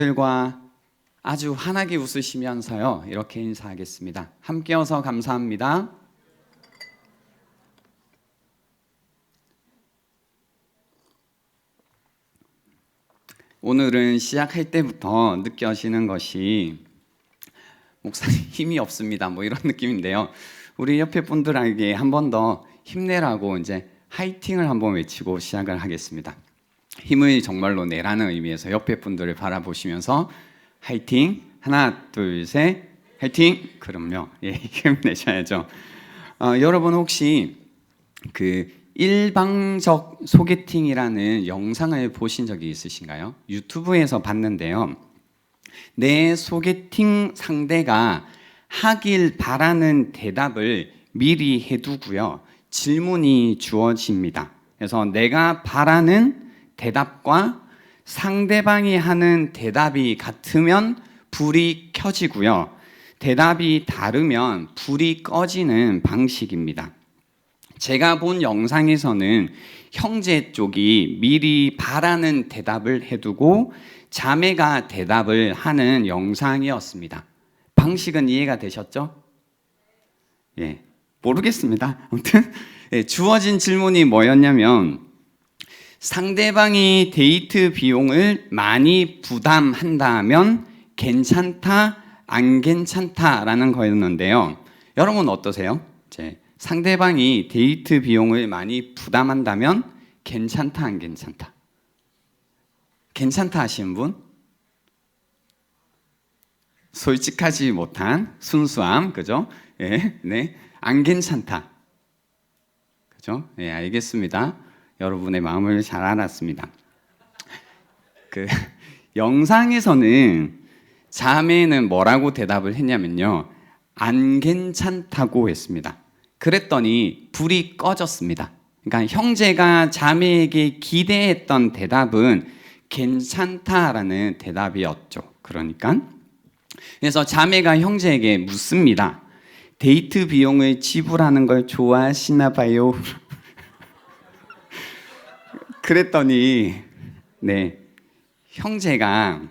들과 아주 환하게 웃으시면서요 이렇게 인사하겠습니다. 함께 어서 감사합니다. 오늘은 시작할 때부터 느껴지는 것이 목사님 힘이 없습니다 뭐 이런 느낌인데요, 우리 옆에 분들에게 한 번 더 힘내라고 이제 화이팅을 한번 외치고 시작을 하겠습니다. 힘을 정말로 내라는 의미에서 옆에 분들을 바라보시면서 화이팅! 하나, 둘, 셋, 화이팅! 그럼요. 예, 힘내셔야죠. 여러분 혹시 그 일방적 소개팅이라는 영상을 보신 적이 있으신가요? 유튜브에서 봤는데요. 내 소개팅 상대가 하길 바라는 대답을 미리 해두고요. 질문이 주어집니다. 그래서 내가 바라는 대답과 상대방이 하는 대답이 같으면 불이 켜지고요. 대답이 다르면 불이 꺼지는 방식입니다. 제가 본 영상에서는 형제 쪽이 미리 바라는 대답을 해두고 자매가 대답을 하는 영상이었습니다. 방식은 이해가 되셨죠? 예, 모르겠습니다. 아무튼 주어진 질문이 뭐였냐면, 상대방이 데이트 비용을 많이 부담한다면 괜찮다, 안 괜찮다라는 거였는데요. 여러분 어떠세요? 상대방이 데이트 비용을 많이 부담한다면 괜찮다, 안 괜찮다? 괜찮다 하시는 분? 솔직하지 못한 순수함, 그죠? 예, 네, 안 괜찮다, 그죠? 예, 알겠습니다. 여러분의 마음을 잘 알았습니다. 그 영상에서는 자매는 뭐라고 대답을 했냐면요, 안 괜찮다고 했습니다. 그랬더니 불이 꺼졌습니다. 그러니까 형제가 자매에게 기대했던 대답은 괜찮다라는 대답이었죠. 그래서 자매가 형제에게 묻습니다. 데이트 비용을 지불하는 걸 좋아하시나 봐요. 그랬더니 형제가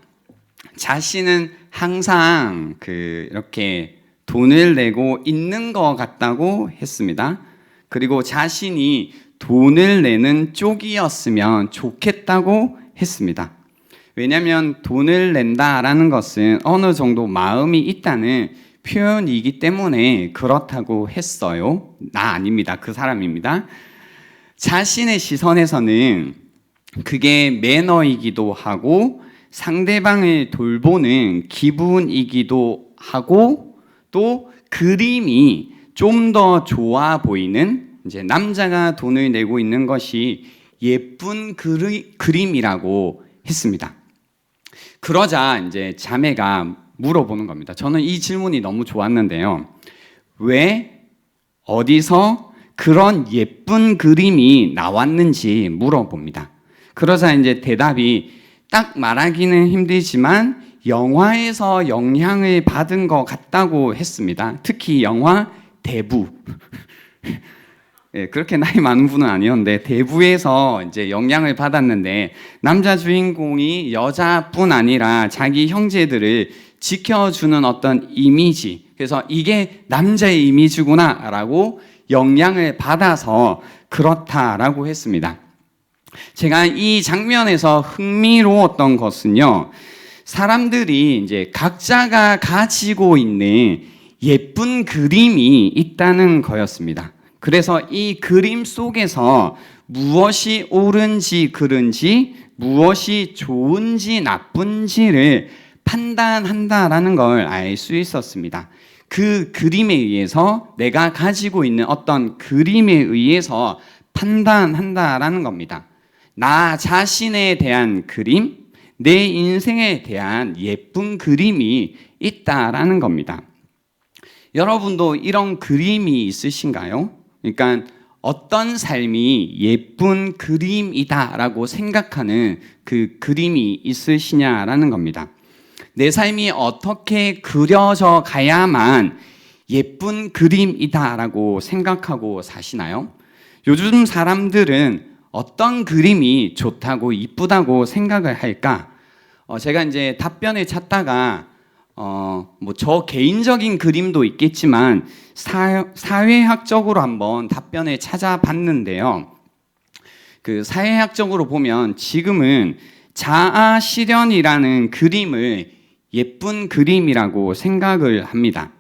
자신은 항상 이렇게 돈을 내고 있는 것 같다고 했습니다. 그리고 자신이 돈을 내는 쪽이었으면 좋겠다고 했습니다. 왜냐하면 돈을 낸다라는 것은 어느 정도 마음이 있다는 표현이기 때문에 그렇다고 했어요. 나 아닙니다. 그 사람입니다. 자신의 시선에서는 그게 매너이기도 하고 상대방을 돌보는 기분이기도 하고 또 그림이 좀 더 좋아 보이는, 이제 남자가 돈을 내고 있는 것이 예쁜 그림이라고 했습니다. 그러자 이제 자매가 물어보는 겁니다. 저는 이 질문이 너무 좋았는데요. 왜, 어디서 그런 예쁜 그림이 나왔는지 물어봅니다. 그러자 이제 대답이 딱 말하기는 힘들지만 영화에서 영향을 받은 것 같다고 했습니다. 특히 영화 대부. 예, 그렇게 나이 많은 분은 아니었는데 대부에서 이제 영향을 받았는데, 남자 주인공이 여자뿐 아니라 자기 형제들을 지켜주는 어떤 이미지, 그래서 이게 남자의 이미지구나라고 영향을 받아서 그렇다라고 했습니다. 제가 이 장면에서 흥미로웠던 것은요, 사람들이 이제 각자가 가지고 있는 예쁜 그림이 있다는 거였습니다. 그래서 이 그림 속에서 무엇이 옳은지 그른지, 무엇이 좋은지 나쁜지를 판단한다라는 걸 알 수 있었습니다. 그 그림에 의해서, 내가 가지고 있는 어떤 그림에 의해서 판단한다라는 겁니다. 나 자신에 대한 그림, 내 인생에 대한 예쁜 그림이 있다라는 겁니다. 여러분도 이런 그림이 있으신가요? 그러니까 어떤 삶이 예쁜 그림이다라고 생각하는 그 그림이 있으시냐라는 겁니다. 내 삶이 어떻게 그려져 가야만 예쁜 그림이다라고 생각하고 사시나요? 요즘 사람들은 어떤 그림이 좋다고 이쁘다고 생각을 할까? 제가 이제 답변을 찾다가 뭐 저 개인적인 그림도 있겠지만 사회학적으로 한번 답변을 찾아봤는데요. 그 사회학적으로 보면 지금은 자아 실현이라는 그림을 예쁜 그림이라고 생각을 합니다.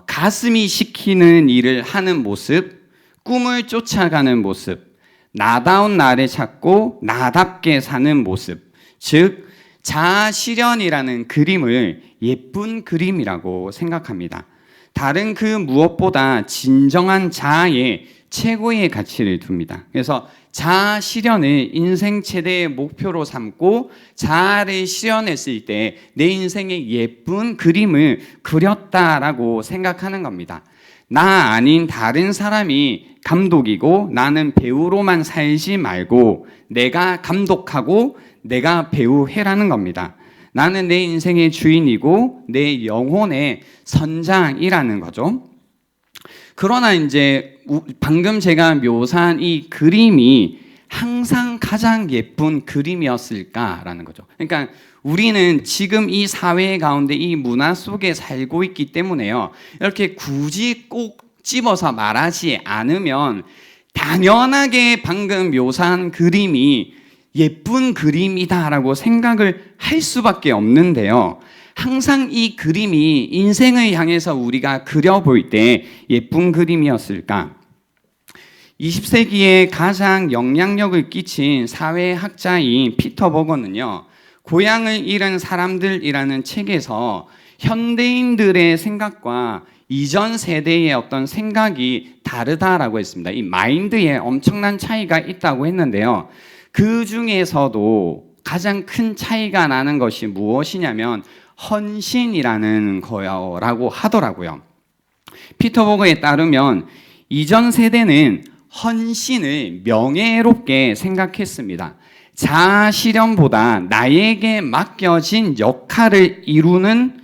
가슴이 시키는 일을 하는 모습, 꿈을 쫓아가는 모습, 나다운 나를 찾고 나답게 사는 모습, 즉 자아 실현이라는 그림을 예쁜 그림이라고 생각합니다. 다른 그 무엇보다 진정한 자아에 최고의 가치를 둡니다. 그래서 자아 실현을 인생 최대의 목표로 삼고 자아를 실현했을 때 내 인생의 예쁜 그림을 그렸다라고 생각하는 겁니다. 나 아닌 다른 사람이 감독이고 나는 배우로만 살지 말고 내가 감독하고 내가 배우해라는 겁니다. 나는 내 인생의 주인이고 내 영혼의 선장이라는 거죠. 그러나 이제 방금 제가 묘사한 이 그림이 항상 가장 예쁜 그림이었을까라는 거죠. 그러니까 우리는 지금 이 사회 가운데 이 문화 속에 살고 있기 때문에요. 이렇게 굳이 꼭 집어서 말하지 않으면 당연하게 방금 묘사한 그림이 예쁜 그림이다라고 생각을 할 수밖에 없는데요. 항상 이 그림이 인생을 향해서 우리가 그려볼 때 예쁜 그림이었을까? 20세기에 가장 영향력을 끼친 사회학자인 피터 버거는요, 고향을 잃은 사람들이라는 책에서 현대인들의 생각과 이전 세대의 어떤 생각이 다르다라고 했습니다. 이 마인드에 엄청난 차이가 있다고 했는데요. 그 중에서도 가장 큰 차이가 나는 것이 무엇이냐면 헌신이라는 거라고 하더라고요. 피터 버거에 따르면 이전 세대는 헌신을 명예롭게 생각했습니다. 자아 실현보다 나에게 맡겨진 역할을 이루는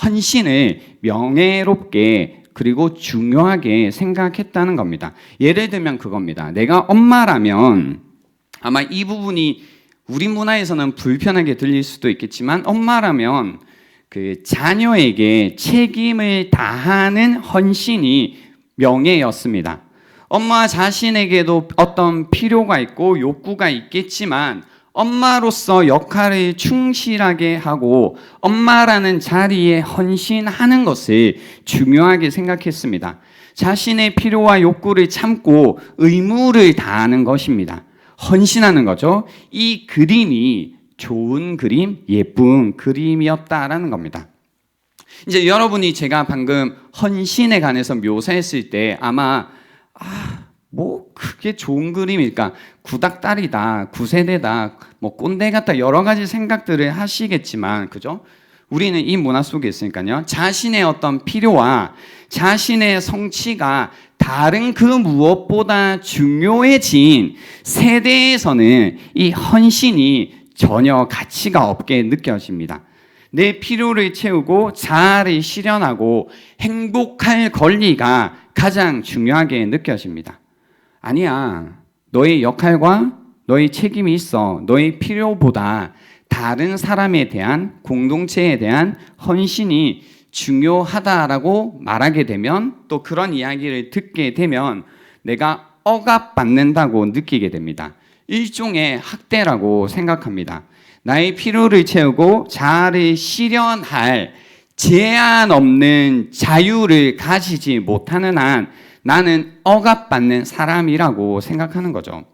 헌신을 명예롭게 그리고 중요하게 생각했다는 겁니다. 예를 들면 그겁니다. 내가 엄마라면 아마 이 부분이 우리 문화에서는 불편하게 들릴 수도 있겠지만 엄마라면 그 자녀에게 책임을 다하는 헌신이 명예였습니다. 엄마 자신에게도 어떤 필요가 있고 욕구가 있겠지만 엄마로서 역할을 충실하게 하고 엄마라는 자리에 헌신하는 것을 중요하게 생각했습니다. 자신의 필요와 욕구를 참고 의무를 다하는 것입니다. 헌신하는 거죠. 이 그림이 좋은 그림, 예쁜 그림이었다라는 겁니다. 이제 여러분이 제가 방금 헌신에 관해서 묘사했을 때 아마 뭐 그게 좋은 그림일까? 구닥다리다, 구세대다, 뭐 꼰대 같다 여러 가지 생각들을 하시겠지만 그죠? 우리는 이 문화 속에 있으니까요. 자신의 어떤 필요와 자신의 성취가 다른 그 무엇보다 중요해진 세대에서는 이 헌신이 전혀 가치가 없게 느껴집니다. 내 필요를 채우고 자아를 실현하고 행복할 권리가 가장 중요하게 느껴집니다. 아니야. 너의 역할과 너의 책임이 있어. 너의 필요보다 다른 사람에 대한 공동체에 대한 헌신이 중요하다라고 말하게 되면 또 그런 이야기를 듣게 되면 내가 억압받는다고 느끼게 됩니다. 일종의 학대라고 생각합니다. 나의 필요를 채우고 자아를 실현할 제한 없는 자유를 가지지 못하는 한 나는 억압받는 사람이라고 생각하는 거죠.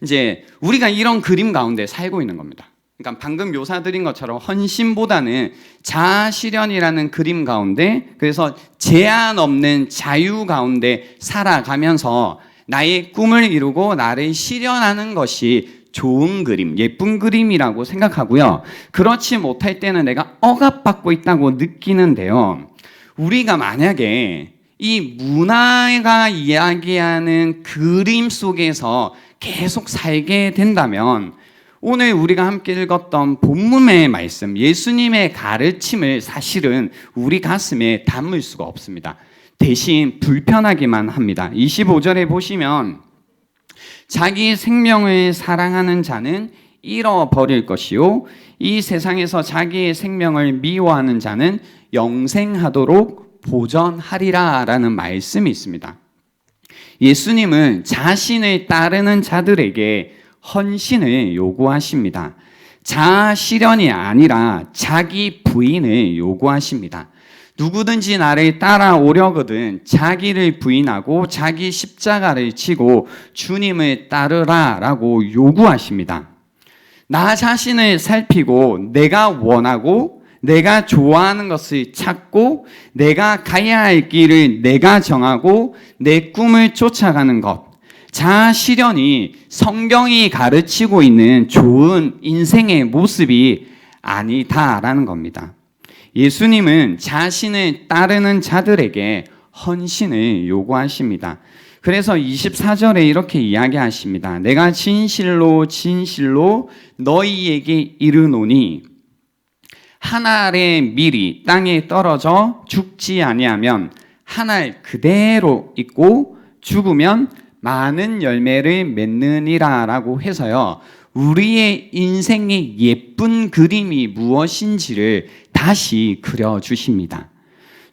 이제 우리가 이런 그림 가운데 살고 있는 겁니다. 그러니까 방금 묘사드린 것처럼 헌신보다는 자아 실현이라는 그림 가운데 그래서 제한 없는 자유 가운데 살아가면서 나의 꿈을 이루고 나를 실현하는 것이 좋은 그림, 예쁜 그림이라고 생각하고요. 그렇지 못할 때는 내가 억압받고 있다고 느끼는데요. 우리가 만약에 이 문화가 이야기하는 그림 속에서 계속 살게 된다면 오늘 우리가 함께 읽었던 본문의 말씀, 예수님의 가르침을 사실은 우리 가슴에 담을 수가 없습니다. 대신 불편하기만 합니다. 25절에 보시면 자기 생명을 사랑하는 자는 잃어버릴 것이요 이 세상에서 자기의 생명을 미워하는 자는 영생하도록 보전하리라 라는 말씀이 있습니다. 예수님은 자신을 따르는 자들에게 헌신을 요구하십니다. 자아 실현이 아니라 자기 부인을 요구하십니다. 누구든지 나를 따라오려거든 자기를 부인하고 자기 십자가를 지고 주님을 따르라 라고 요구하십니다. 나 자신을 살피고 내가 원하고 내가 좋아하는 것을 찾고 내가 가야 할 길을 내가 정하고 내 꿈을 쫓아가는 것, 자아 실현이 성경이 가르치고 있는 좋은 인생의 모습이 아니다라는 겁니다. 예수님은 자신을 따르는 자들에게 헌신을 요구하십니다. 그래서 24절에 이렇게 이야기하십니다. 내가 진실로 진실로 너희에게 이르노니 한 알의 밀이 땅에 떨어져 죽지 아니하면 한 알 그대로 있고 죽으면 많은 열매를 맺느니라 라고 해서요, 우리의 인생의 예쁜 그림이 무엇인지를 다시 그려주십니다.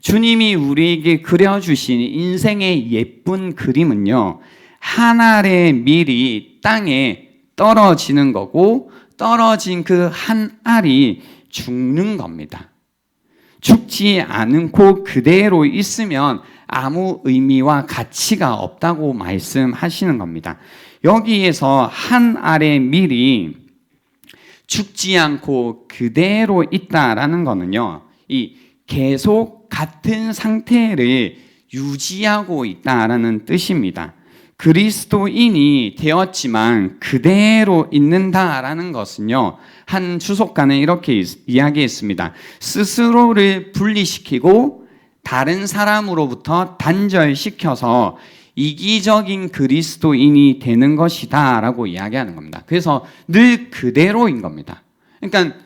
주님이 우리에게 그려주신 인생의 예쁜 그림은요, 한 알의 밀이 땅에 떨어지는 거고 떨어진 그 한 알이 죽는 겁니다. 죽지 않고 그대로 있으면 아무 의미와 가치가 없다고 말씀하시는 겁니다. 여기에서 한 알의 밀이 죽지 않고 그대로 있다라는 거는요, 이 계속 같은 상태를 유지하고 있다라는 뜻입니다. 그리스도인이 되었지만 그대로 있는다라는 것은요, 한 주석가는 이렇게 이야기했습니다. 스스로를 분리시키고 다른 사람으로부터 단절시켜서 이기적인 그리스도인이 되는 것이다 라고 이야기하는 겁니다. 그래서 늘 그대로인 겁니다. 그러니까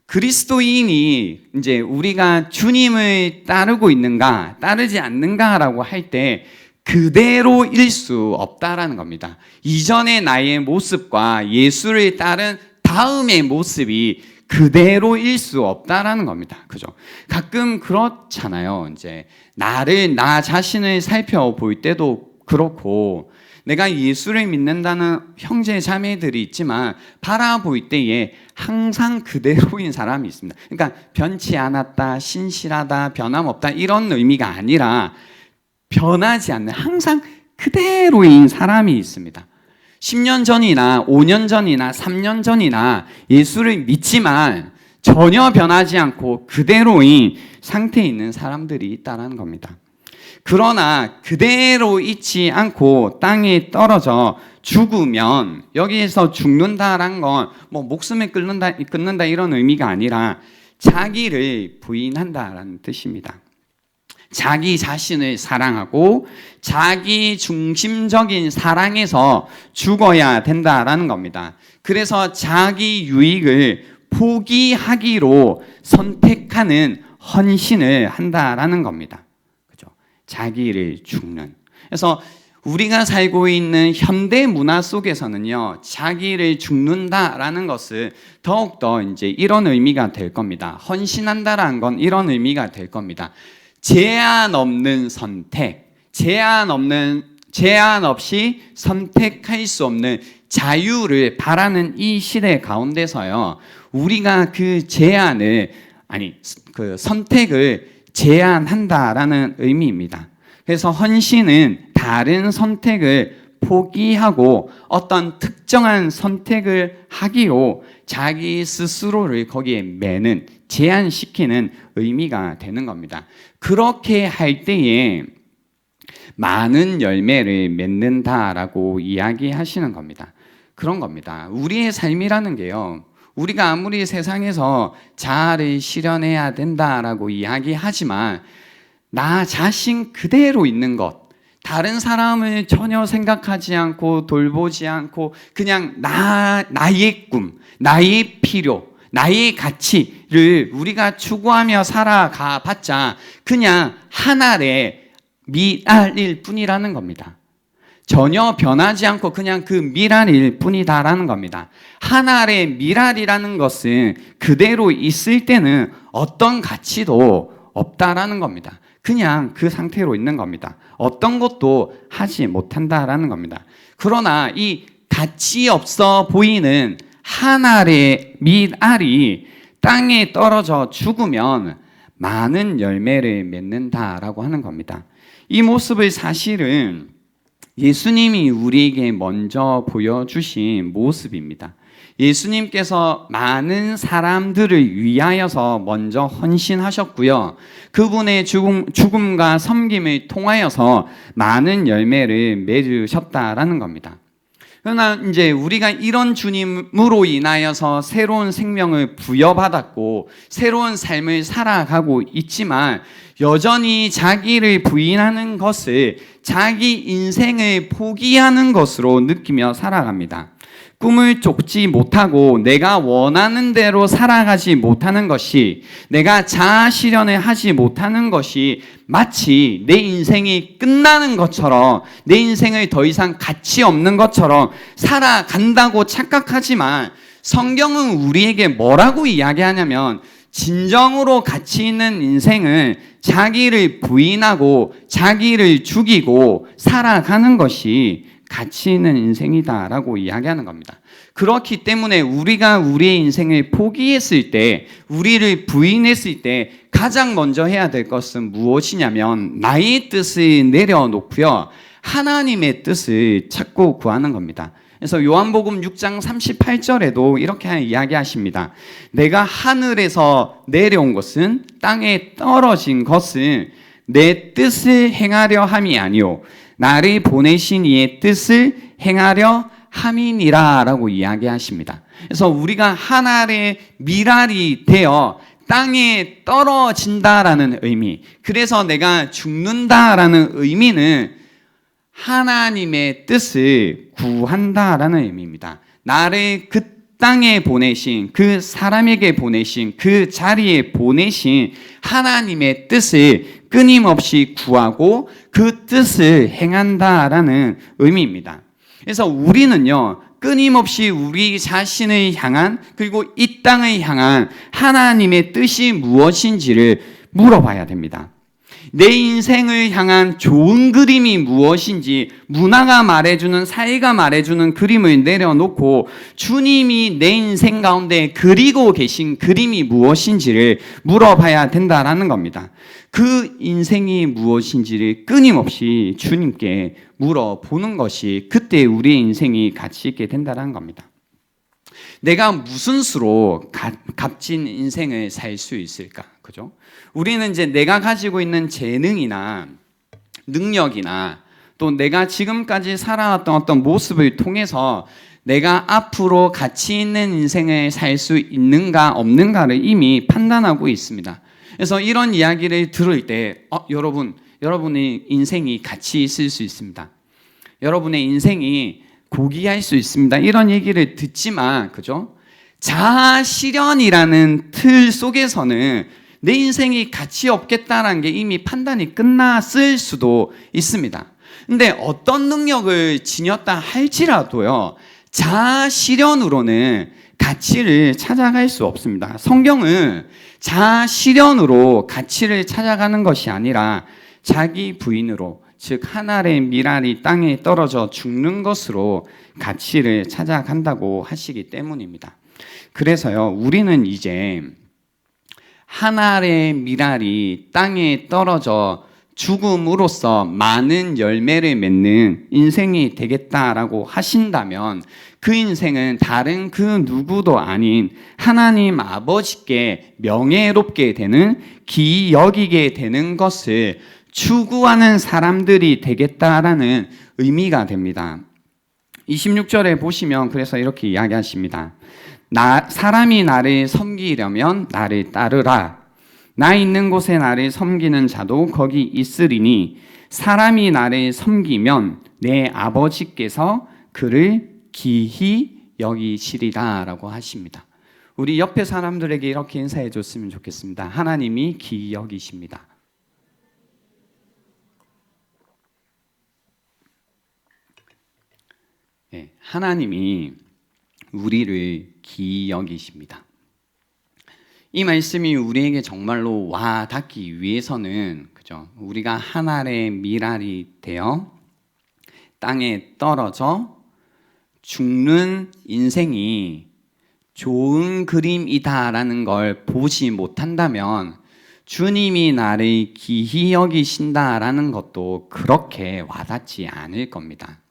그리스도인이 이제 우리가 주님을 따르고 있는가 따르지 않는가라고 할 때 그대로일 수 없다라는 겁니다. 이전의 나의 모습과 예수를 따른 다음의 모습이 그대로일 수 없다라는 겁니다. 그죠? 가끔 그렇잖아요. 이제 나 자신을 살펴볼 때도 그렇고, 내가 예수를 믿는다는 형제 자매들이 있지만 바라볼 때에 항상 그대로인 사람이 있습니다. 그러니까 변치 않았다, 신실하다, 변함없다 이런 의미가 아니라 변하지 않는 항상 그대로인 사람이 있습니다. 10년 전이나 5년 전이나 3년 전이나 예수를 믿지만 전혀 변하지 않고 그대로인 상태에 있는 사람들이 있다는 겁니다. 그러나 그대로 있지 않고 땅에 떨어져 죽으면, 여기에서 죽는다라는 건 뭐 목숨을 끊는다 이런 의미가 아니라 자기를 부인한다라는 뜻입니다. 자기 자신을 사랑하고 자기 중심적인 사랑에서 죽어야 된다라는 겁니다. 그래서 자기 유익을 포기하기로 선택하는 헌신을 한다라는 겁니다. 그죠? 자기를 죽는. 그래서 우리가 살고 있는 현대 문화 속에서는요, 자기를 죽는다라는 것을 더욱더 이제 이런 의미가 될 겁니다. 헌신한다라는 건 이런 의미가 될 겁니다. 제한 없는 선택, 제한 없이 선택할 수 없는 자유를 바라는 이 시대 가운데서요, 우리가 그 선택을 제한한다라는 의미입니다. 그래서 헌신은 다른 선택을 포기하고 어떤 특정한 선택을 하기로 자기 스스로를 거기에 매는, 제한시키는 의미가 되는 겁니다. 그렇게 할 때에 많은 열매를 맺는다라고 이야기하시는 겁니다. 그런 겁니다. 우리의 삶이라는 게요, 우리가 아무리 세상에서 자아를 실현해야 된다라고 이야기하지만 나 자신 그대로 있는 것, 다른 사람을 전혀 생각하지 않고 돌보지 않고 그냥 나의 꿈, 나의 필요, 나의 가치를 우리가 추구하며 살아가 봤자 그냥 한 알의 미알일 뿐이라는 겁니다. 전혀 변하지 않고 그냥 그 미랄일 뿐이다라는 겁니다. 한 알의 미랄이라는 것은 그대로 있을 때는 어떤 가치도 없다라는 겁니다. 그냥 그 상태로 있는 겁니다. 어떤 것도 하지 못한다라는 겁니다. 그러나 이 가치 없어 보이는 한 알의 밀알이 땅에 떨어져 죽으면 많은 열매를 맺는다라고 하는 겁니다. 이 모습을 사실은 예수님이 우리에게 먼저 보여주신 모습입니다. 예수님께서 많은 사람들을 위하여서 먼저 헌신하셨고요. 그분의 죽음과 섬김을 통하여서 많은 열매를 맺으셨다라는 겁니다. 그러나 이제 우리가 이런 주님으로 인하여서 새로운 생명을 부여받았고 새로운 삶을 살아가고 있지만 여전히 자기를 부인하는 것을 자기 인생을 포기하는 것으로 느끼며 살아갑니다. 꿈을 쫓지 못하고 내가 원하는 대로 살아가지 못하는 것이, 내가 자아 실현을 하지 못하는 것이 마치 내 인생이 끝나는 것처럼, 내 인생을 더 이상 가치 없는 것처럼 살아간다고 착각하지만 성경은 우리에게 뭐라고 이야기하냐면 진정으로 가치 있는 인생은 자기를 부인하고 자기를 죽이고 살아가는 것이 가치 있는 인생이다라고 이야기하는 겁니다. 그렇기 때문에 우리가 우리의 인생을 포기했을 때, 우리를 부인했을 때 가장 먼저 해야 될 것은 무엇이냐면 나의 뜻을 내려놓고요, 하나님의 뜻을 찾고 구하는 겁니다. 그래서 요한복음 6장 38절에도 이렇게 이야기하십니다. 내가 하늘에서 내려온 것은 땅에 떨어진 것은 내 뜻을 행하려 함이 아니요 나를 보내신 이의 뜻을 행하려 함이니라 라고 이야기하십니다. 그래서 우리가 하나의 미랄이 되어 땅에 떨어진다라는 의미, 그래서 내가 죽는다라는 의미는 하나님의 뜻을 구한다라는 의미입니다. 나를 그 땅에 보내신, 그 사람에게 보내신, 그 자리에 보내신 하나님의 뜻을 끊임없이 구하고 그 뜻을 행한다라는 의미입니다. 그래서 우리는요, 끊임없이 우리 자신을 향한, 그리고 이 땅을 향한 하나님의 뜻이 무엇인지를 물어봐야 됩니다. 내 인생을 향한 좋은 그림이 무엇인지 문화가 말해주는, 사회가 말해주는 그림을 내려놓고 주님이 내 인생 가운데 그리고 계신 그림이 무엇인지를 물어봐야 된다라는 겁니다. 그 인생이 무엇인지를 끊임없이 주님께 물어보는 것이 그때 우리의 인생이 가치 있게 된다는 겁니다. 내가 무슨 수로 값진 인생을 살 수 있을까? 그죠? 우리는 이제 내가 가지고 있는 재능이나 능력이나 또 내가 지금까지 살아왔던 어떤 모습을 통해서 내가 앞으로 가치 있는 인생을 살 수 있는가 없는가를 이미 판단하고 있습니다. 그래서 이런 이야기를 들을 때 여러분의 인생이 가치 있을 수 있습니다. 여러분의 인생이 고귀할 수 있습니다. 이런 얘기를 듣지만, 그죠? 자아 실현이라는 틀 속에서는 내 인생이 가치 없겠다라는 게 이미 판단이 끝났을 수도 있습니다. 근데 어떤 능력을 지녔다 할지라도요, 자아 실현으로는 가치를 찾아갈 수 없습니다. 성경은 자아 실현으로 가치를 찾아가는 것이 아니라 자기 부인으로, 즉 한 알의 밀알이 땅에 떨어져 죽는 것으로 가치를 찾아간다고 하시기 때문입니다. 그래서요, 우리는 이제 한 알의 밀알이 땅에 떨어져 죽음으로써 많은 열매를 맺는 인생이 되겠다라고 하신다면 그 인생은 다른 그 누구도 아닌 하나님 아버지께 명예롭게 되는, 기이 여기게 되는 것을 추구하는 사람들이 되겠다라는 의미가 됩니다. 26절에 보시면 그래서 이렇게 이야기하십니다. 사람이 나를 섬기려면 나를 따르라. 나 있는 곳에 나를 섬기는 자도 거기 있으리니 사람이 나를 섬기면 내 아버지께서 그를 기히 여기시리라 라고 하십니다. 우리 옆에 사람들에게 이렇게 인사해 줬으면 좋겠습니다. 하나님이 기히 여기십니다. 하나님이 우리를 귀히 여기십니다. 이 말씀이 우리에게 정말로 와 닿기 위해서는 그죠? 우리가 한 알의 밀알이 되어 땅에 떨어져 죽는 인생이 좋은 그림이다라는 걸 보지 못한다면 주님이 나를 귀히 여기신다라는 것도 그렇게 와닿지 않을 겁니다.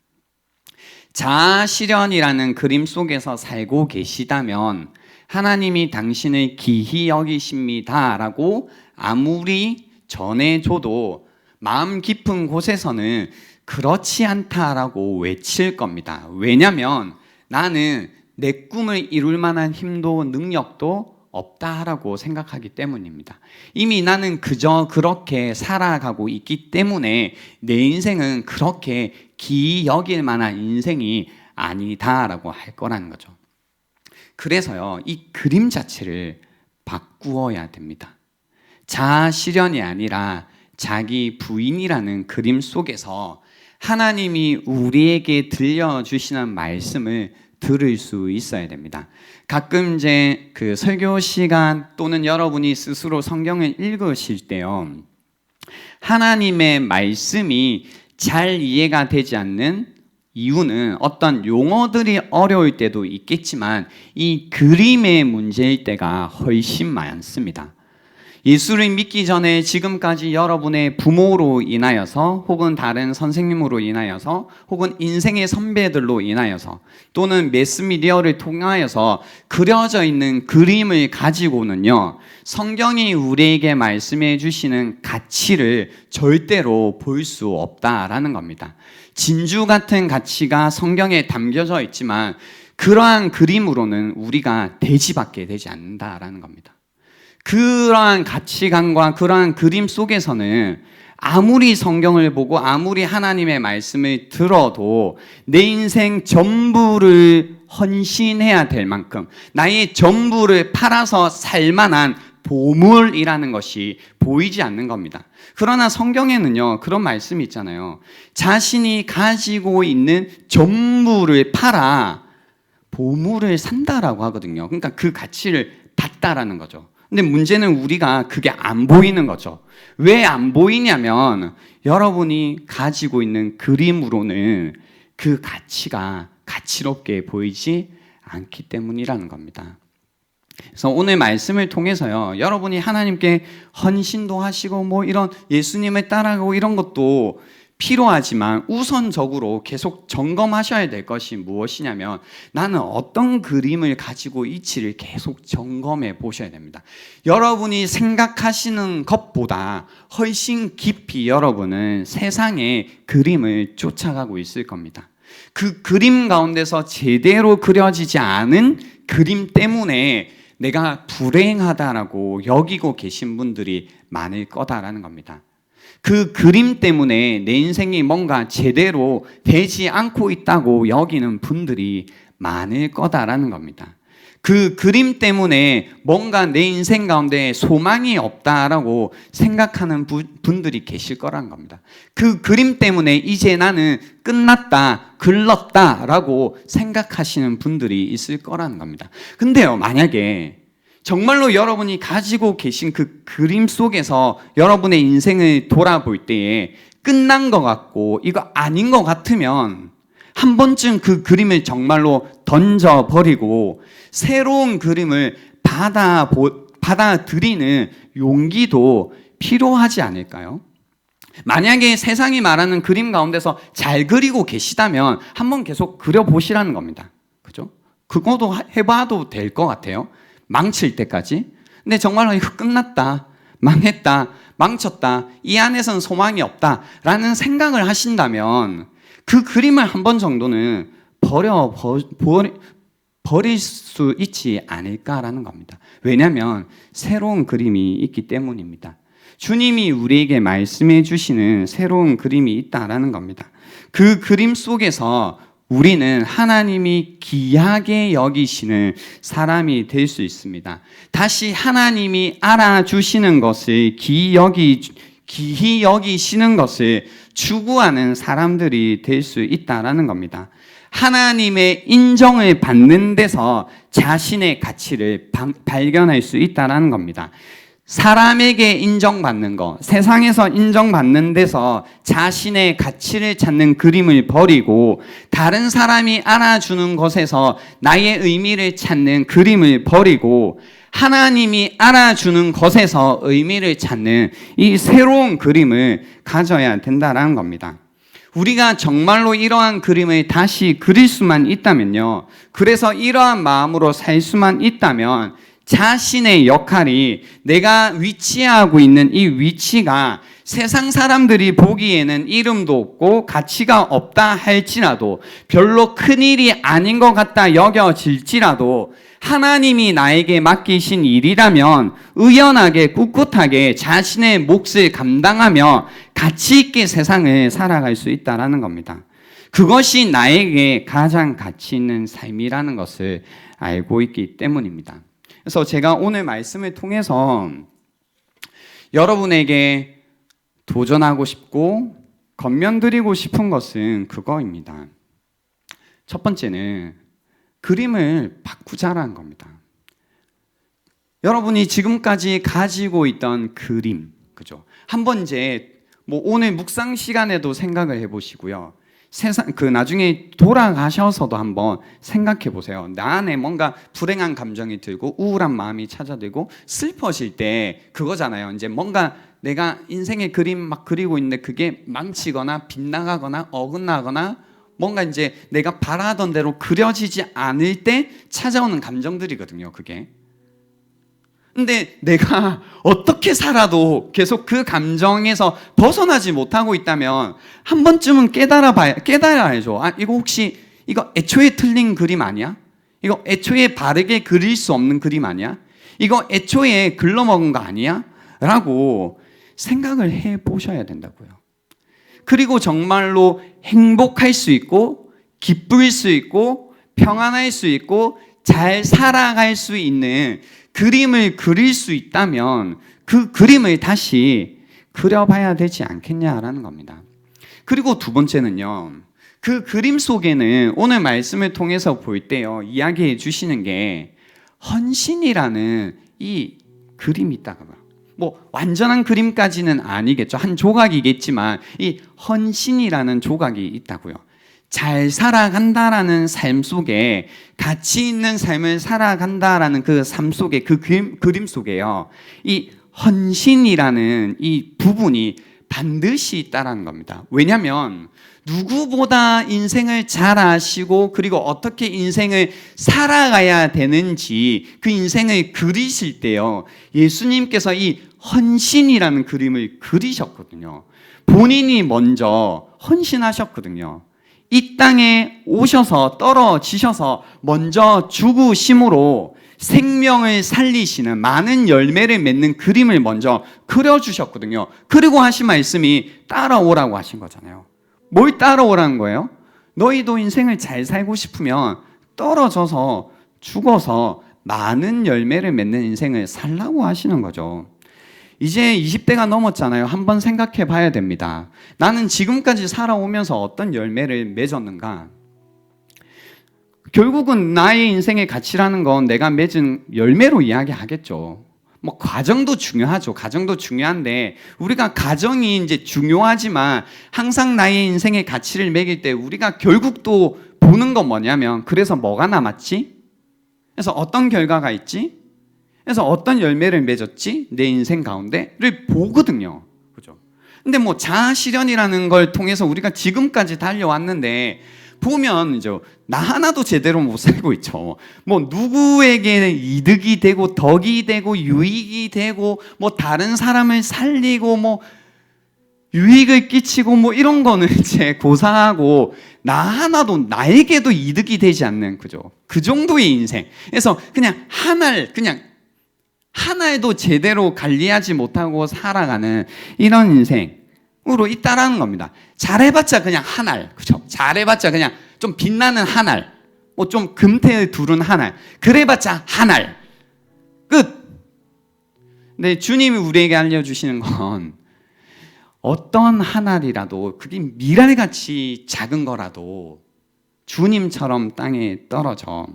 자아실현이라는 그림 속에서 살고 계시다면 하나님이 당신을 귀히 여기십니다라고 아무리 전해줘도 마음 깊은 곳에서는 그렇지 않다라고 외칠 겁니다. 왜냐하면 나는 내 꿈을 이룰 만한 힘도 능력도 없다라고 생각하기 때문입니다. 이미 나는 그저 그렇게 살아가고 있기 때문에 내 인생은 그렇게 귀히 여길 만한 인생이 아니다라고 할 거라는 거죠. 그래서요, 이 그림 자체를 바꾸어야 됩니다. 자아실현이 아니라 자기 부인이라는 그림 속에서 하나님이 우리에게 들려주시는 말씀을 들을 수 있어야 됩니다. 가끔 이제 그 설교 시간 또는 여러분이 스스로 성경을 읽으실 때요, 하나님의 말씀이 잘 이해가 되지 않는 이유는 어떤 용어들이 어려울 때도 있겠지만 이 그림의 문제일 때가 훨씬 많습니다. 예수를 믿기 전에 지금까지 여러분의 부모로 인하여서 혹은 다른 선생님으로 인하여서 혹은 인생의 선배들로 인하여서 또는 매스미디어를 통하여서 그려져 있는 그림을 가지고는요, 성경이 우리에게 말씀해 주시는 가치를 절대로 볼 수 없다라는 겁니다. 진주 같은 가치가 성경에 담겨져 있지만 그러한 그림으로는 우리가 대지받게 되지 않는다라는 겁니다. 그러한 가치관과 그러한 그림 속에서는 아무리 성경을 보고 아무리 하나님의 말씀을 들어도 내 인생 전부를 헌신해야 될 만큼 나의 전부를 팔아서 살 만한 보물이라는 것이 보이지 않는 겁니다. 그러나 성경에는요, 그런 말씀이 있잖아요. 자신이 가지고 있는 전부를 팔아 보물을 산다라고 하거든요. 그러니까 그 가치를 받다라는 거죠. 근데 문제는 우리가 그게 안 보이는 거죠. 왜 안 보이냐면 여러분이 가지고 있는 그림으로는 그 가치가 가치롭게 보이지 않기 때문이라는 겁니다. 그래서 오늘 말씀을 통해서요, 여러분이 하나님께 헌신도 하시고 뭐 이런 예수님을 따라가고 이런 것도 필요하지만 우선적으로 계속 점검하셔야 될 것이 무엇이냐면 나는 어떤 그림을 가지고 있지를 계속 점검해 보셔야 됩니다. 여러분이 생각하시는 것보다 훨씬 깊이 여러분은 세상의 그림을 쫓아가고 있을 겁니다. 그 그림 가운데서 제대로 그려지지 않은 그림 때문에 내가 불행하다라고 여기고 계신 분들이 많을 거다라는 겁니다. 그 그림 때문에 내 인생이 뭔가 제대로 되지 않고 있다고 여기는 분들이 많을 거다라는 겁니다. 그 그림 때문에 뭔가 내 인생 가운데 소망이 없다라고 생각하는 분들이 계실 거라는 겁니다. 그 그림 때문에 이제 나는 끝났다, 글렀다라고 생각하시는 분들이 있을 거라는 겁니다. 근데요, 만약에 정말로 여러분이 가지고 계신 그 그림 속에서 여러분의 인생을 돌아볼 때에 끝난 것 같고 이거 아닌 것 같으면 한 번쯤 그 그림을 정말로 던져버리고 새로운 그림을 받아들이는 용기도 필요하지 않을까요? 만약에 세상이 말하는 그림 가운데서 잘 그리고 계시다면 한번 계속 그려보시라는 겁니다. 그죠? 그것도 해봐도 될 것 같아요. 망칠 때까지. 근데 정말로 이거 끝났다, 망했다, 망쳤다, 이 안에서는 소망이 없다 라는 생각을 하신다면 그 그림을 한 번 정도는 버릴 수 있지 않을까라는 겁니다. 왜냐하면 새로운 그림이 있기 때문입니다. 주님이 우리에게 말씀해 주시는 새로운 그림이 있다라는 겁니다. 그 그림 속에서 우리는 하나님이 귀하게 여기시는 사람이 될 수 있습니다. 다시 하나님이 알아주시는 것을 귀히 여기시는 것을 추구하는 사람들이 될 수 있다라는 겁니다. 하나님의 인정을 받는 데서 자신의 가치를 발견할 수 있다는 겁니다. 사람에게 인정받는 거, 세상에서 인정받는 데서 자신의 가치를 찾는 그림을 버리고 다른 사람이 알아주는 것에서 나의 의미를 찾는 그림을 버리고 하나님이 알아주는 것에서 의미를 찾는 이 새로운 그림을 가져야 된다는 겁니다. 우리가 정말로 이러한 그림을 다시 그릴 수만 있다면요. 그래서 이러한 마음으로 살 수만 있다면 자신의 역할이 내가 위치하고 있는 이 위치가 세상 사람들이 보기에는 이름도 없고 가치가 없다 할지라도 별로 큰일이 아닌 것 같다 여겨질지라도 하나님이 나에게 맡기신 일이라면 의연하게 꿋꿋하게 자신의 몫을 감당하며 가치 있게 세상을 살아갈 수 있다는 겁니다. 그것이 나에게 가장 가치 있는 삶이라는 것을 알고 있기 때문입니다. 그래서 제가 오늘 말씀을 통해서 여러분에게 도전하고 싶고 권면드리고 싶은 것은 그거입니다. 첫 번째는 그림을 바꾸자라는 겁니다. 여러분이 지금까지 가지고 있던 그림, 그죠? 한번 이제 오늘 묵상 시간에도 생각을 해보시고요. 나중에 돌아가셔서도 한번 생각해 보세요. 나 안에 뭔가 불행한 감정이 들고 우울한 마음이 찾아들고 슬퍼질 때 그거잖아요. 이제 뭔가 내가 인생의 그림 막 그리고 있는데 그게 망치거나 빗나가거나 어긋나거나 뭔가 이제 내가 바라던 대로 그려지지 않을 때 찾아오는 감정들이거든요, 그게. 근데 내가 어떻게 살아도 계속 그 감정에서 벗어나지 못하고 있다면 한 번쯤은 깨달아야죠. 이거 혹시 이거 애초에 틀린 그림 아니야? 이거 애초에 바르게 그릴 수 없는 그림 아니야? 이거 애초에 글러먹은 거 아니야? 라고 생각을 해보셔야 된다고요. 그리고 정말로 행복할 수 있고 기쁠 수 있고 평안할 수 있고 잘 살아갈 수 있는 그림을 그릴 수 있다면 그 그림을 다시 그려봐야 되지 않겠냐라는 겁니다. 그리고 두 번째는요. 그 그림 속에는 오늘 말씀을 통해서 볼 때요. 이야기해 주시는 게 헌신이라는 이 그림이 있다가 완전한 그림까지는 아니겠죠. 한 조각이겠지만 이 헌신이라는 조각이 있다고요. 잘 살아간다라는 삶 속에 가치 있는 삶을 살아간다라는 그 삶 속에 그 그림 속에요. 이 헌신이라는 이 부분이 반드시 있다라는 겁니다. 왜냐하면 누구보다 인생을 잘 아시고 그리고 어떻게 인생을 살아가야 되는지 그 인생을 그리실 때요. 예수님께서 이 헌신이라는 그림을 그리셨거든요. 본인이 먼저 헌신하셨거든요. 이 땅에 오셔서 떨어지셔서 먼저 죽으심으로 생명을 살리시는 많은 열매를 맺는 그림을 먼저 그려주셨거든요. 그리고 하신 말씀이 따라오라고 하신 거잖아요. 뭘 따라오라는 거예요? 너희도 인생을 잘 살고 싶으면 떨어져서 죽어서 많은 열매를 맺는 인생을 살라고 하시는 거죠. 이제 20대가 넘었잖아요. 한번 생각해 봐야 됩니다. 나는 지금까지 살아오면서 어떤 열매를 맺었는가? 결국은 나의 인생의 가치라는 건 내가 맺은 열매로 이야기하겠죠. 과정도 중요하죠. 가정도 중요한데 우리가 가정이 이제 중요하지만 항상 나의 인생의 가치를 매길 때 우리가 결국 또 보는 건 뭐냐면 그래서 뭐가 남았지? 그래서 어떤 결과가 있지? 그래서 어떤 열매를 맺었지? 내 인생 가운데를 보거든요. 그죠? 근데 자아 실현이라는 걸 통해서 우리가 지금까지 달려왔는데 보면 이제 나 하나도 제대로 못 살고 있죠. 누구에게 이득이 되고 덕이 되고 유익이 되고 다른 사람을 살리고 유익을 끼치고 이런 거는 이제 고사하고 나 하나도 나에게도 이득이 되지 않는 그죠? 그 정도의 인생. 그래서 그냥 하나에도 제대로 관리하지 못하고 살아가는 이런 인생으로 있다라는 겁니다. 잘해봤자 그냥 한 알, 그죠? 잘해봤자 그냥 좀 빛나는 한 알, 좀 금태를 두른 한 알, 그래봤자 한 알, 끝. 근데 주님이 우리에게 알려주시는 건 어떤 한 알이라도 그게 미랄같이 작은 거라도 주님처럼 땅에 떨어져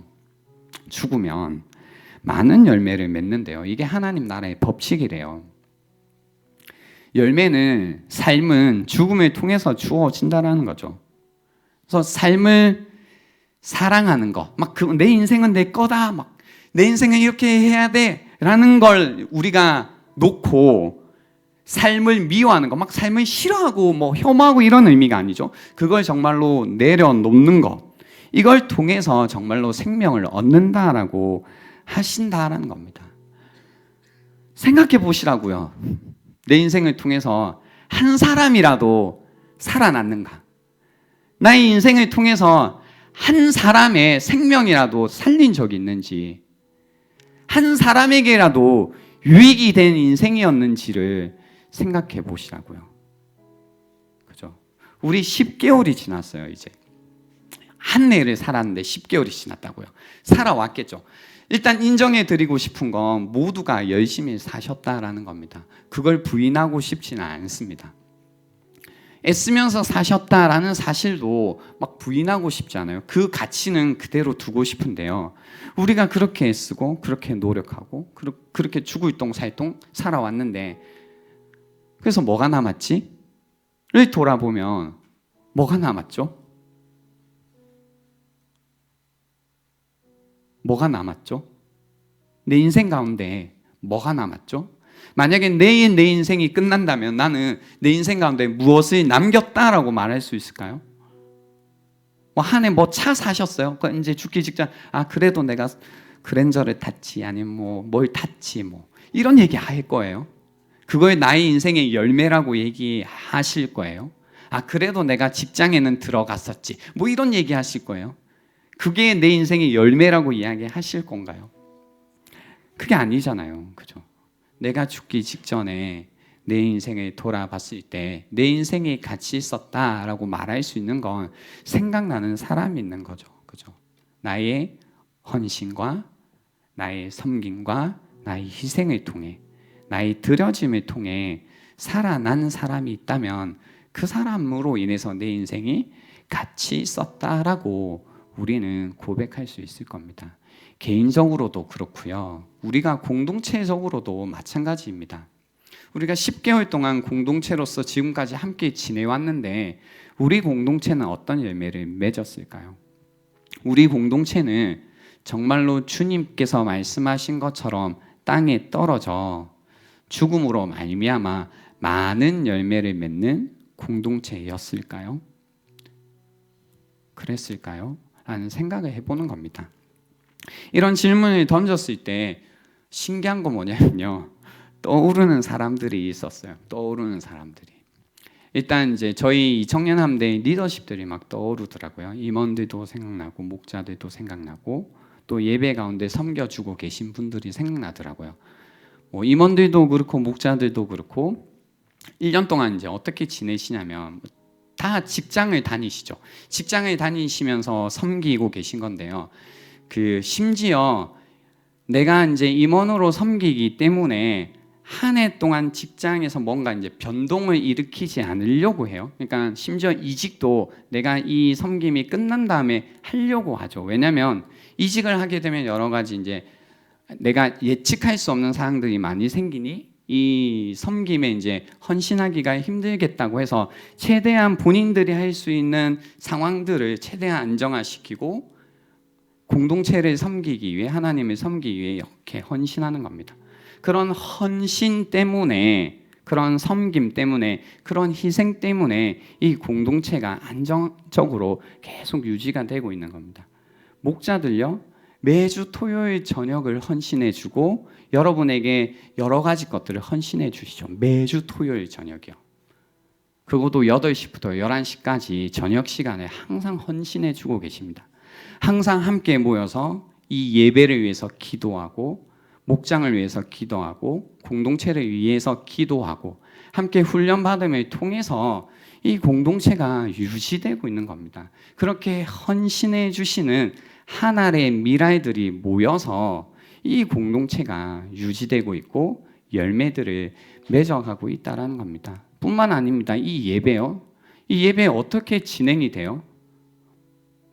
죽으면 많은 열매를 맺는데요. 이게 하나님 나라의 법칙이래요. 열매는, 삶은 죽음을 통해서 주어진다는 거죠. 그래서 삶을 사랑하는 거, 막 내 인생은 내 거다, 막 내 인생은 이렇게 해야 돼라는 걸 우리가 놓고 삶을 미워하는 거, 막 삶을 싫어하고 뭐 혐오하고 이런 의미가 아니죠. 그걸 정말로 내려놓는 것, 이걸 통해서 정말로 생명을 얻는다라고 하신다라는 겁니다. 생각해 보시라고요. 내 인생을 통해서 한 사람이라도 살아났는가? 나의 인생을 통해서 한 사람의 생명이라도 살린 적이 있는지, 한 사람에게라도 유익이 된 인생이었는지를 생각해 보시라고요. 그죠? 우리 10개월이 지났어요, 이제. 한 해를 살았는데 10개월이 지났다고요. 살아왔겠죠. 일단 인정해 드리고 싶은 건 모두가 열심히 사셨다라는 겁니다. 그걸 부인하고 싶지는 않습니다. 애쓰면서 사셨다라는 사실도 막 부인하고 싶지 않아요. 그 가치는 그대로 두고 싶은데요. 우리가 그렇게 애쓰고 그렇게 노력하고 그렇게 죽을똥살똥 살아왔는데, 그래서 뭐가 남았지? 를 돌아보면 뭐가 남았죠? 뭐가 남았죠? 내 인생 가운데 뭐가 남았죠? 만약에 내일 내 인생이 끝난다면 나는 내 인생 가운데 무엇을 남겼다라고 말할 수 있을까요? 뭐 한 해 뭐 차 사셨어요? 이제 죽기 직전, 그래도 내가 그랜저를 탔지, 아니면 뭐 뭘 탔지, 뭐 이런 얘기 할 거예요. 그걸 나의 인생의 열매라고 얘기하실 거예요. 그래도 내가 직장에는 들어갔었지, 뭐 이런 얘기 하실 거예요. 그게 내 인생의 열매라고 이야기하실 건가요? 그게 아니잖아요. 그죠? 내가 죽기 직전에 내 인생을 돌아봤을 때 내 인생이 가치 있었다라고 말할 수 있는 건 생각나는 사람이 있는 거죠. 그죠? 나의 헌신과 나의 섬김과 나의 희생을 통해, 나의 드려짐을 통해 살아난 사람이 있다면 그 사람으로 인해서 내 인생이 가치 있었다라고 우리는 고백할 수 있을 겁니다. 개인적으로도 그렇고요. 우리가 공동체적으로도 마찬가지입니다. 우리가 10개월 동안 공동체로서 지금까지 함께 지내왔는데 우리 공동체는 어떤 열매를 맺었을까요? 우리 공동체는 정말로 주님께서 말씀하신 것처럼 땅에 떨어져 죽음으로 말미암아 많은 열매를 맺는 공동체였을까요? 그랬을까요? 라는 생각을 해보는 겁니다. 이런 질문을 던졌을 때 신기한 건 뭐냐면요, 떠오르는 사람들이 있었어요. 떠오르는 사람들이. 일단 이제 저희 청년 함대 리더십들이 막 떠오르더라고요. 임원들도 생각나고 목자들도 생각나고 또 예배 가운데 섬겨주고 계신 분들이 생각나더라고요. 뭐 임원들도 그렇고 목자들도 그렇고 1년 동안 이제 어떻게 지내시냐면 다 직장을 다니시죠. 직장을 다니시면서 섬기고 계신 건데요. 심지어 내가 이제 임원으로 섬기기 때문에 한 해 동안 직장에서 뭔가 이제 변동을 일으키지 않으려고 해요. 그러니까 심지어 이직도 내가 이 섬김이 끝난 다음에 하려고 하죠. 왜냐하면 이직을 하게 되면 여러 가지 이제 내가 예측할 수 없는 사항들이 많이 생기니 이 섬김에 이제 헌신하기가 힘들겠다고 해서 최대한 본인들이 할 수 있는 상황들을 최대한 안정화시키고 공동체를 섬기기 위해, 하나님을 섬기기 위해 이렇게 헌신하는 겁니다. 그런 헌신 때문에, 그런 섬김 때문에, 그런 희생 때문에 이 공동체가 안정적으로 계속 유지가 되고 있는 겁니다. 목자들요, 매주 토요일 저녁을 헌신해 주고 여러분에게 여러 가지 것들을 헌신해 주시죠. 매주 토요일 저녁이요. 그것도 8시부터 11시까지 저녁 시간에 항상 헌신해 주고 계십니다. 항상 함께 모여서 이 예배를 위해서 기도하고, 목장을 위해서 기도하고, 공동체를 위해서 기도하고, 함께 훈련받음을 통해서 이 공동체가 유지되고 있는 겁니다. 그렇게 헌신해 주시는 하나의 미랄들이 모여서 이 공동체가 유지되고 있고 열매들을 맺어가고 있다는 겁니다. 뿐만 아닙니다. 이 예배요. 이 예배 어떻게 진행이 돼요?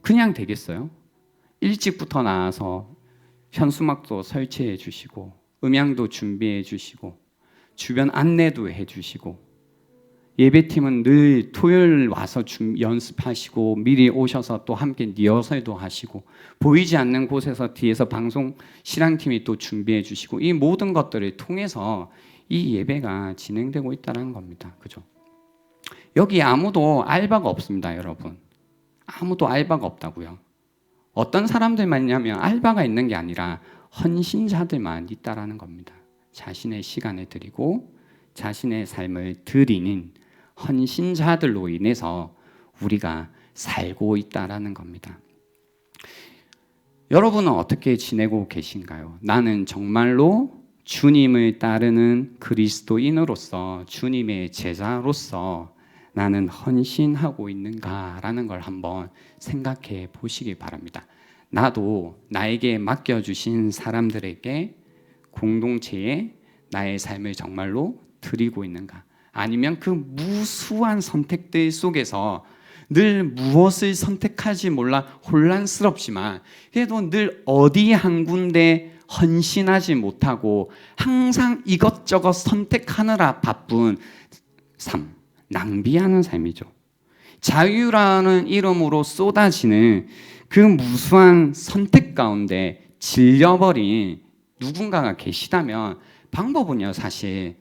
그냥 되겠어요? 일찍부터 나와서 현수막도 설치해 주시고 음향도 준비해 주시고 주변 안내도 해 주시고 예배팀은 늘 토요일 와서 연습하시고 미리 오셔서 또 함께 리허설도 하시고 보이지 않는 곳에서 뒤에서 방송 실황팀이 또 준비해 주시고 이 모든 것들을 통해서 이 예배가 진행되고 있다는 겁니다. 그죠? 여기 아무도 알바가 없습니다, 여러분. 아무도 알바가 없다고요. 어떤 사람들만 있냐면 알바가 있는 게 아니라 헌신자들만 있다라는 겁니다. 자신의 시간을 드리고 자신의 삶을 드리는 헌신자들로 인해서 우리가 살고 있다라는 겁니다. 여러분은 어떻게 지내고 계신가요? 나는 정말로 주님을 따르는 그리스도인으로서 주님의 제자로서 나는 헌신하고 있는가라는 걸 한번 생각해 보시기 바랍니다. 나도 나에게 맡겨주신 사람들에게 공동체에 나의 삶을 정말로 드리고 있는가? 아니면 그 무수한 선택들 속에서 늘 무엇을 선택하지 몰라 혼란스럽지만 그래도 늘 어디 한 군데 헌신하지 못하고 항상 이것저것 선택하느라 바쁜 삶, 낭비하는 삶이죠. 자유라는 이름으로 쏟아지는 그 무수한 선택 가운데 질려버린 누군가가 계시다면 방법은요, 사실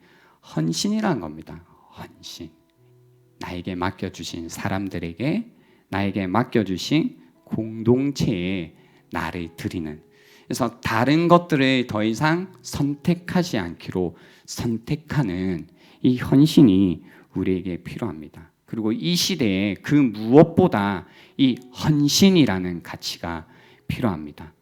헌신이라는 겁니다. 헌신. 나에게 맡겨주신 사람들에게, 나에게 맡겨주신 공동체에 나를 드리는. 그래서 다른 것들을 더 이상 선택하지 않기로 선택하는 이 헌신이 우리에게 필요합니다. 그리고 이 시대에 그 무엇보다 이 헌신이라는 가치가 필요합니다.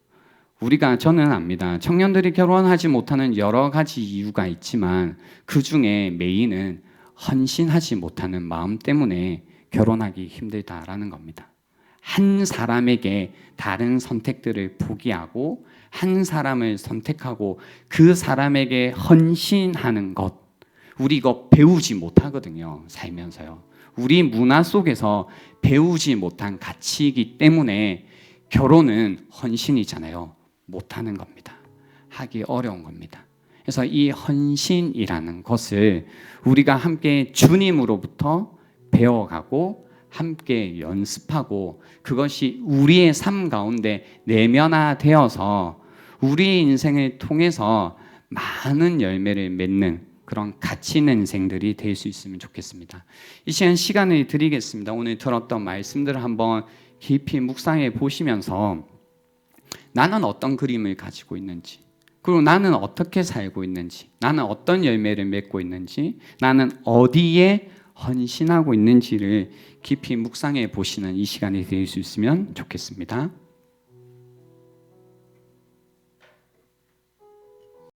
저는 압니다. 청년들이 결혼하지 못하는 여러 가지 이유가 있지만 그 중에 메인은 헌신하지 못하는 마음 때문에 결혼하기 힘들다라는 겁니다. 한 사람에게 다른 선택들을 포기하고 한 사람을 선택하고 그 사람에게 헌신하는 것, 우리 이거 배우지 못하거든요. 살면서요. 우리 문화 속에서 배우지 못한 가치이기 때문에 결혼은 헌신이잖아요. 못하는 겁니다. 하기 어려운 겁니다. 그래서 이 헌신이라는 것을 우리가 함께 주님으로부터 배워가고 함께 연습하고 그것이 우리의 삶 가운데 내면화되어서 우리의 인생을 통해서 많은 열매를 맺는 그런 가치 있는 인생들이 될 수 있으면 좋겠습니다. 이 시간을 드리겠습니다. 오늘 들었던 말씀들을 한번 깊이 묵상해 보시면서 나는 어떤 그림을 가지고 있는지, 그리고 나는 어떻게 살고 있는지, 나는 어떤 열매를 맺고 있는지, 나는 어디에 헌신하고 있는지를 깊이 묵상해 보시는 이 시간이 될 수 있으면 좋겠습니다.